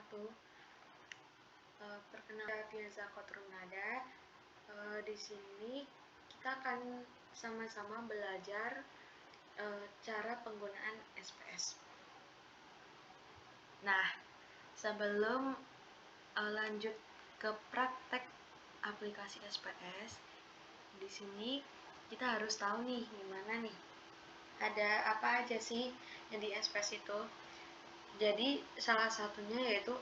wabarakatuh. Perkenalkan Firza Khotrunada. Di sini kita akan sama-sama belajar cara penggunaan SPS. Nah, sebelum lanjut ke praktek aplikasi SPS, di sini kita harus tahu nih gimana nih. Ada apa aja sih yang di SPS itu? Jadi salah satunya yaitu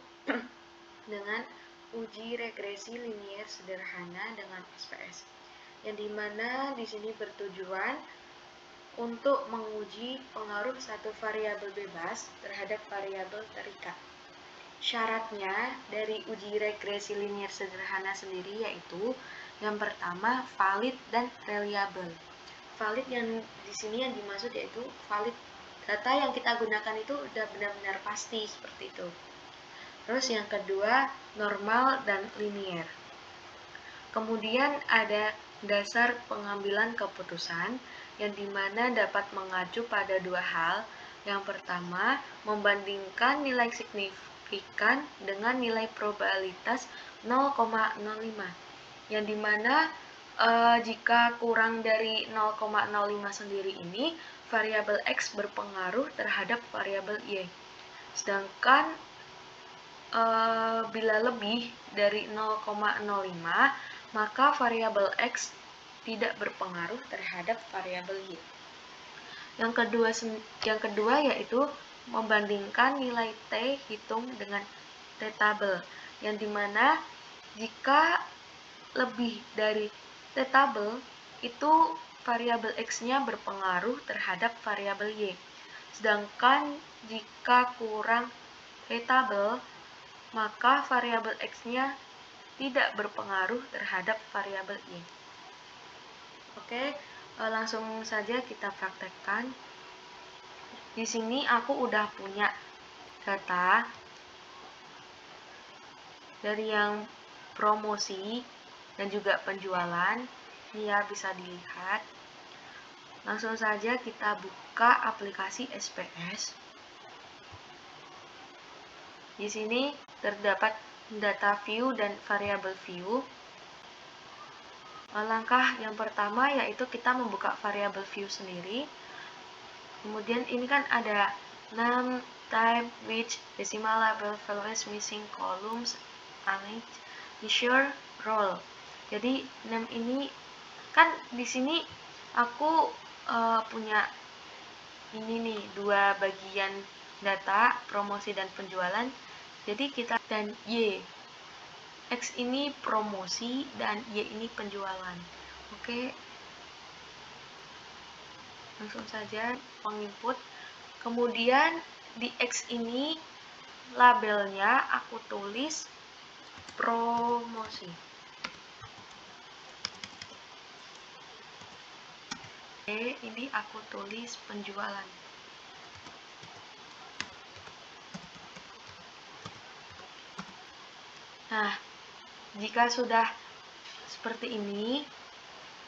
dengan uji regresi linier sederhana dengan SPS, yang dimana di sini bertujuan untuk menguji pengaruh satu variabel bebas terhadap variabel terikat. Syaratnya dari uji regresi linier sederhana sendiri yaitu yang pertama valid dan reliable. Valid yang di sini yang dimaksud yaitu valid, data yang kita gunakan itu udah benar-benar pasti seperti itu. Terus yang kedua, normal dan linier. Kemudian ada dasar pengambilan keputusan yang dimana dapat mengacu pada dua hal. Yang pertama, membandingkan nilai signifikan dengan nilai probabilitas 0,05, yang dimana jika kurang dari 0,05 sendiri ini, variabel X berpengaruh terhadap variabel Y. Sedangkan bila lebih dari 0,05, maka variabel X tidak berpengaruh terhadap variabel Y. Yang kedua yaitu membandingkan nilai T hitung dengan T-tabel, yang dimana jika lebih dari T-tabel itu variabel X-nya berpengaruh terhadap variabel Y. Sedangkan jika kurang T-tabel, maka variabel X-nya tidak berpengaruh terhadap variabel Y. Oke, langsung saja kita praktekkan. Di sini aku udah punya data dari yang promosi dan juga penjualan. Ini ya, bisa dilihat. Langsung saja kita buka aplikasi SPS. Di sini terdapat data view dan variable view. Langkah yang pertama yaitu kita membuka variable view sendiri. Kemudian ini kan ada name, type, which, decimal label, values, missing columns, unlinked, measure, role. Jadi name ini kan di sini aku punya ini nih dua bagian data, promosi dan penjualan. Jadi kita dan Y. X ini promosi dan Y ini penjualan. Oke. Langsung saja menginput. Kemudian di X ini labelnya aku tulis promosi. Oke, ini aku tulis penjualan. Nah, jika sudah seperti ini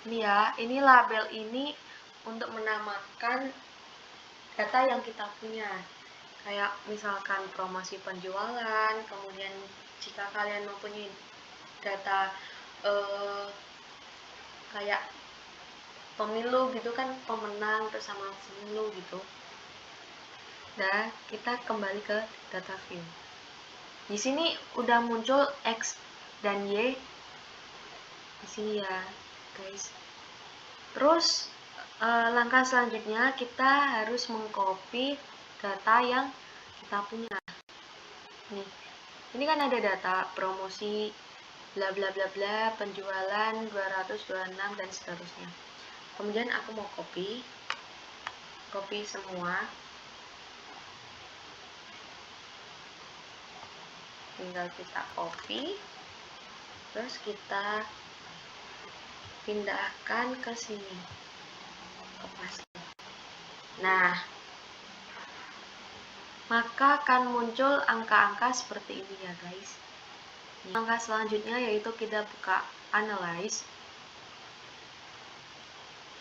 ya, ini label ini untuk menamakan data yang kita punya. Kayak misalkan promosi penjualan, kemudian jika kalian mempunyai data kayak pemilu gitu kan, pemenang bersama pemilu gitu. Nah, kita kembali ke data view. Di sini udah muncul X dan Y di sini ya, guys. Terus langkah selanjutnya kita harus mengcopy data yang kita punya. Nih, ini kan ada data promosi bla bla bla bla, penjualan 226 dan seterusnya. Kemudian aku mau copy semua. Tinggal kita copy, terus kita pindahkan ke sini, ke paste. Nah, maka akan muncul angka-angka seperti ini ya, guys. Langkah selanjutnya yaitu kita buka analyze,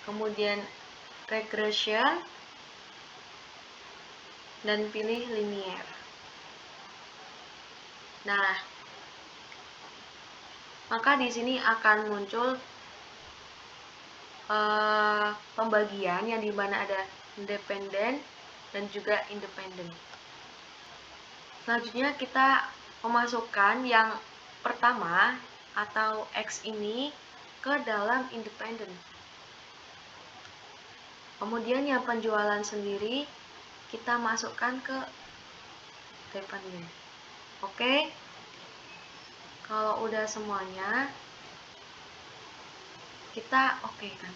kemudian regression, dan pilih linear. Nah, maka di sini akan muncul pembagian yang dimana ada independen dan juga independen. Selanjutnya kita memasukkan yang pertama atau X ini ke dalam independen. Kemudian yang penjualan sendiri kita masukkan ke depannya. Oke. Kalau udah semuanya kita oke kan.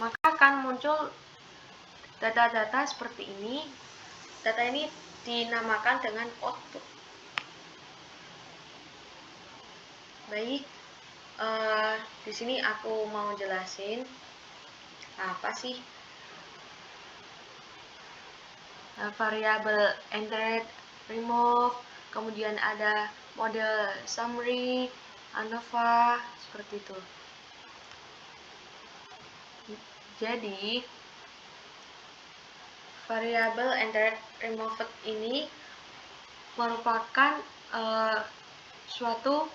Maka akan muncul data-data seperti ini. Data ini dinamakan dengan output. Baik, di sini aku mau jelasin apa sih variabel entered, remove, kemudian ada model summary, ANOVA, seperti itu. Jadi variabel entered, removed ini merupakan suatu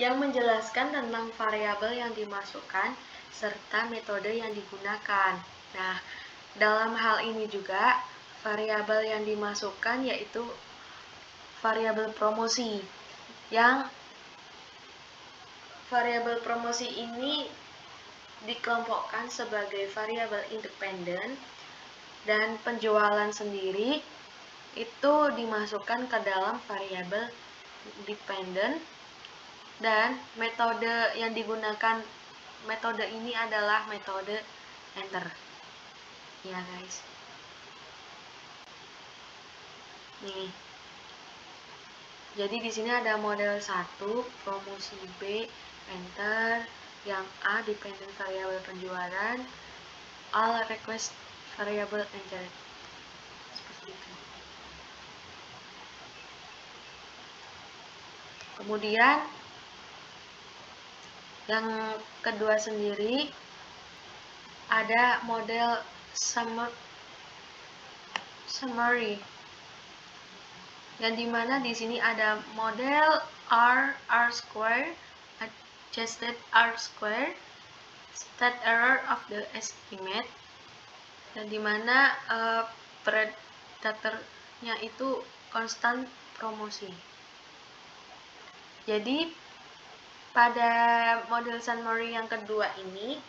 yang menjelaskan tentang variabel yang dimasukkan serta metode yang digunakan. Nah, dalam hal ini juga variabel yang dimasukkan yaitu variabel promosi. Yang variabel promosi ini dikelompokkan sebagai variabel independen dan penjualan sendiri itu dimasukkan ke dalam variabel dependent, dan metode yang digunakan metode ini adalah metode enter. Ya guys. Nih. Jadi di sini ada model 1, promosi B, enter, yang A dependent variable penjualan, all request variable enter. Seperti itu. Kemudian yang kedua sendiri ada model summary, yang dimana di sini ada model R square, adjusted R square, state error of the estimate, dan dimana predatornya itu konstan promosi. Jadi pada model summary yang kedua ini,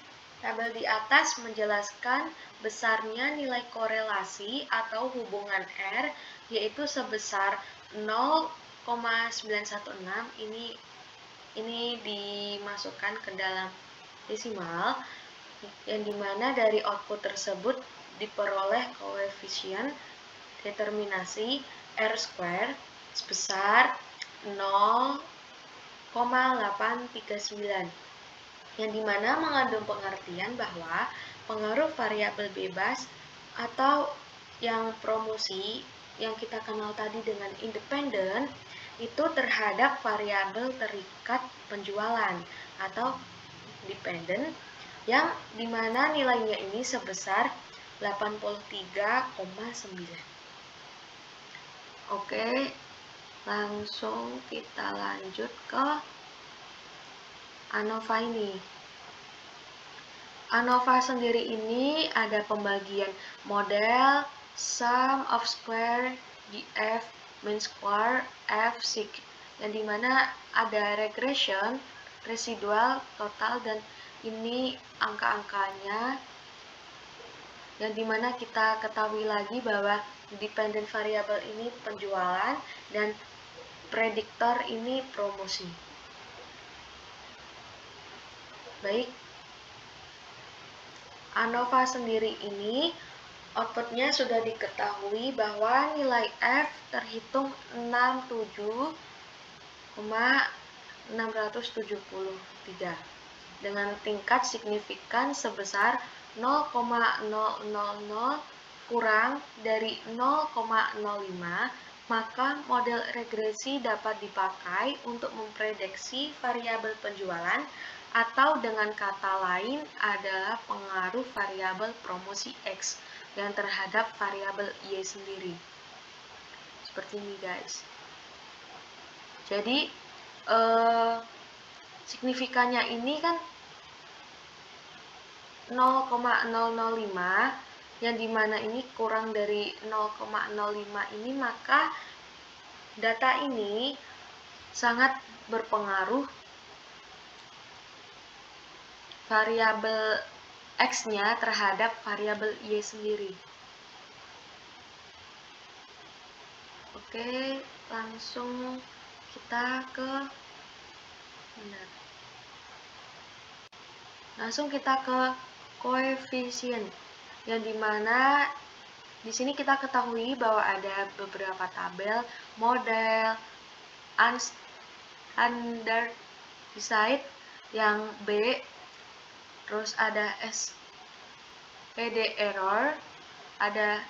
tabel di atas menjelaskan besarnya nilai korelasi atau hubungan R, yaitu sebesar 0,916. Ini dimasukkan ke dalam desimal, yang dimana dari output tersebut diperoleh koefisien determinasi R square sebesar 0,839, yang dimana mengandung pengertian bahwa pengaruh variabel bebas atau yang promosi yang kita kenal tadi dengan independen itu terhadap variabel terikat penjualan atau dependent, yang dimana nilainya ini sebesar 83,9. Oke, langsung kita lanjut ke ANOVA ini. ANOVA sendiri ini ada pembagian model, sum of square, DF, mean square, F, sig, yang dimana ada regression, residual, total, dan ini angka-angkanya, yang dimana kita ketahui lagi bahwa dependent variable ini penjualan dan prediktor ini promosi. Baik, ANOVA sendiri ini outputnya sudah diketahui bahwa nilai F terhitung 67,673 dengan tingkat signifikan sebesar 0,000 kurang dari 0,05, maka model regresi dapat dipakai untuk memprediksi variabel penjualan, atau dengan kata lain adalah pengaruh variabel promosi X yang terhadap variabel Y sendiri. Seperti ini guys. Jadi signifikannya ini kan 0,005, yang dimana ini kurang dari 0,05 ini, maka data ini sangat berpengaruh variabel X-nya terhadap variabel Y sendiri. Oke, langsung kita ke koefisien, yang dimana di sini kita ketahui bahwa ada beberapa tabel, model, unstandardized yang B, terus ada SPD error, ada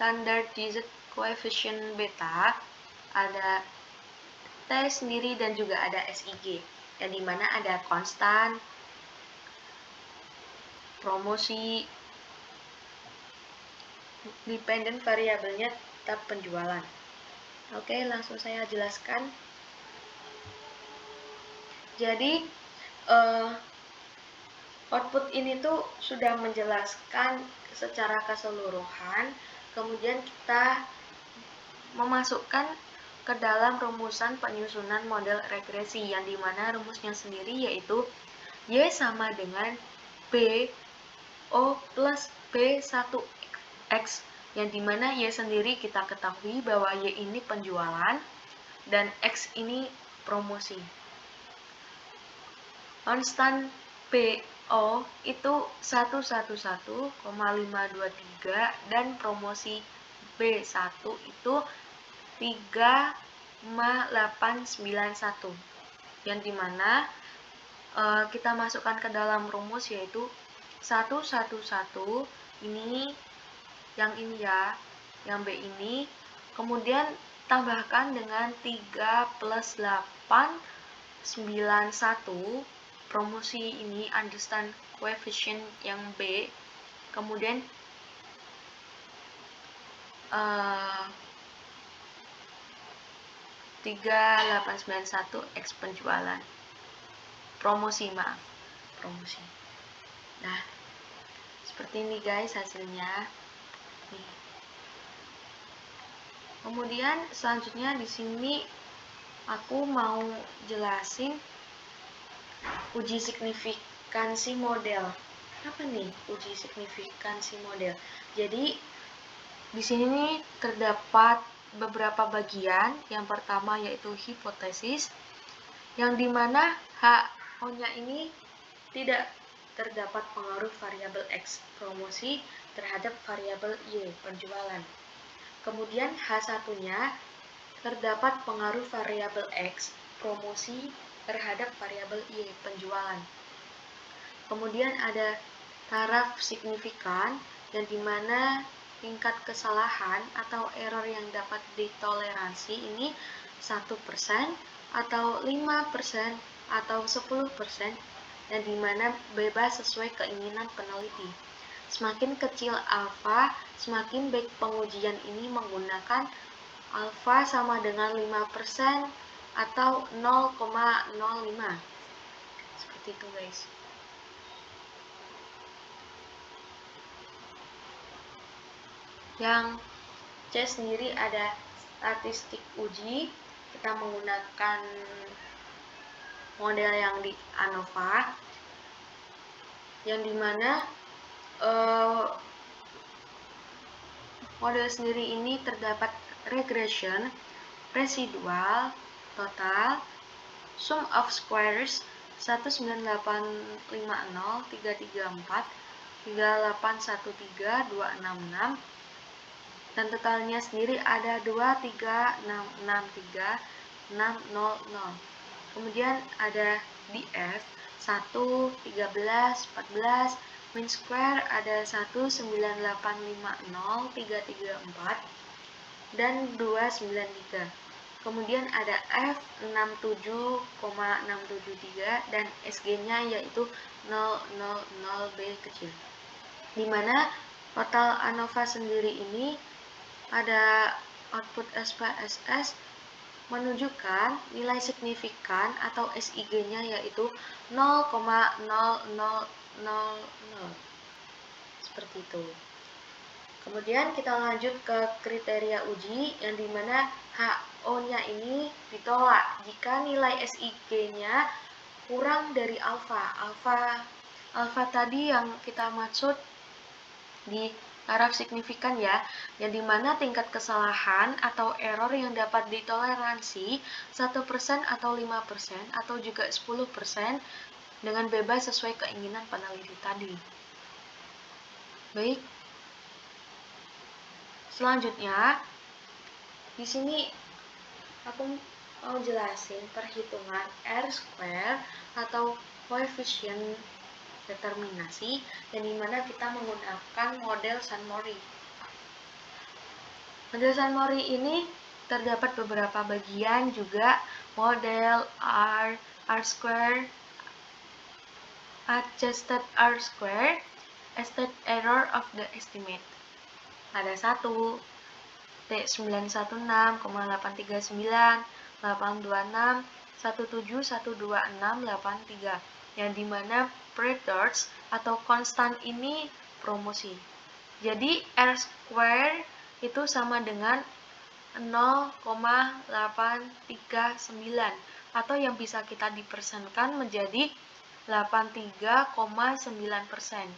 standardized coefficient beta, ada T sendiri, dan juga ada SIG, yang dimana ada konstan, promosi, dependent variabelnya tetap penjualan. Oke, langsung saya jelaskan. Jadi output ini tuh sudah menjelaskan secara keseluruhan, kemudian kita memasukkan ke dalam rumusan penyusunan model regresi, yang dimana rumusnya sendiri yaitu Y sama dengan BO plus B1X, yang dimana Y sendiri kita ketahui bahwa Y ini penjualan dan X ini promosi. Konstan BO itu 111,523 dan promosi B1 itu 3,891, yang dimana kita masukkan ke dalam rumus yaitu 111 ini, yang ini ya, yang B ini, kemudian tambahkan dengan 3 plus 8, 91, promosi ini understand coefficient yang B, kemudian 3891 X penjualan, promosi. Nah, seperti ini guys hasilnya. Nih. Kemudian selanjutnya di sini aku mau jelasin uji signifikansi model. Apa nih uji signifikansi model? Jadi di sini terdapat beberapa bagian. Yang pertama yaitu hipotesis, yang dimana HO-nya ini tidak terdapat pengaruh variabel X, promosi, terhadap variabel Y, penjualan. Kemudian H1-nya terdapat pengaruh variabel X, promosi, terhadap variabel Y, penjualan. Kemudian ada taraf signifikan, yang dimana tingkat kesalahan atau error yang dapat ditoleransi ini 1%, atau 5%, atau 10%, dan dimana bebas sesuai keinginan peneliti. Semakin kecil alfa, semakin baik pengujian ini menggunakan alfa sama dengan 5% atau 0,05. Seperti itu guys. Yang C sendiri ada statistik uji. Kita menggunakan model yang di ANOVA, yang dimana model sendiri ini terdapat regression, residual, total, sum of squares 19850, 334, 3813, 266, dan totalnya sendiri ada 23663, 600. Kemudian ada DF 1, 13, 14, mean square ada 19850, 334, dan 293. Kemudian ada F 67,673 dan SG-nya yaitu 000B kecil. Dimana Total ANOVA sendiri ini pada output SPSS menunjukkan nilai signifikan atau SIG-nya yaitu 0,0000. Seperti itu. Kemudian kita lanjut ke kriteria uji yang dimana HO-nya ini ditolak jika nilai SIG-nya kurang dari alfa. Alfa tadi yang kita maksud di taraf signifikan ya, yang dimana tingkat kesalahan atau error yang dapat ditoleransi 1% atau 5% atau juga 10% dengan bebas sesuai keinginan peneliti tadi. Baik. Selanjutnya, di sini aku mau jelasin perhitungan R-square atau coefficient determinasi yang dimana kita menggunakan model Sunmori. Model Sunmori ini terdapat beberapa bagian juga, model R-square, adjusted R-square, estate error of the estimate. Ada 1, T916,839, 826, 1712683, yang dimana predators atau konstan ini promosi. Jadi R-square itu sama dengan 0,839 atau yang bisa kita dipersenkan menjadi 83,9%.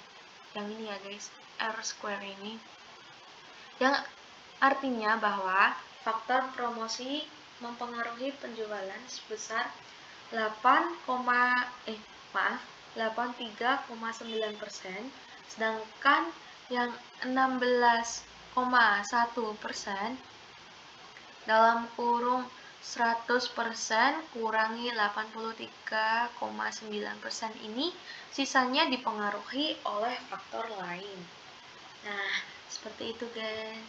Yang ini ya guys, R-square ini. Yang artinya bahwa faktor promosi mempengaruhi penjualan sebesar 83,9%, sedangkan yang 16,1% dalam kurung 100% kurangi 83,9% ini sisanya dipengaruhi oleh faktor lain. Nah, seperti itu guys.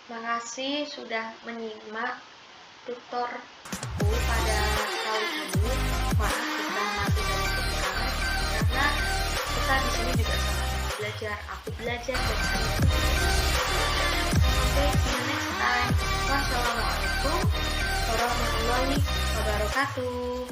Makasih sudah menyimak tutorku pada kali ini. Maaf kita mati dari tekan karena kita di sini juga sama belajar. Aku belajar dan saya Oke, see you next time. Wassalamualaikum warahmatullahi wabarakatuh.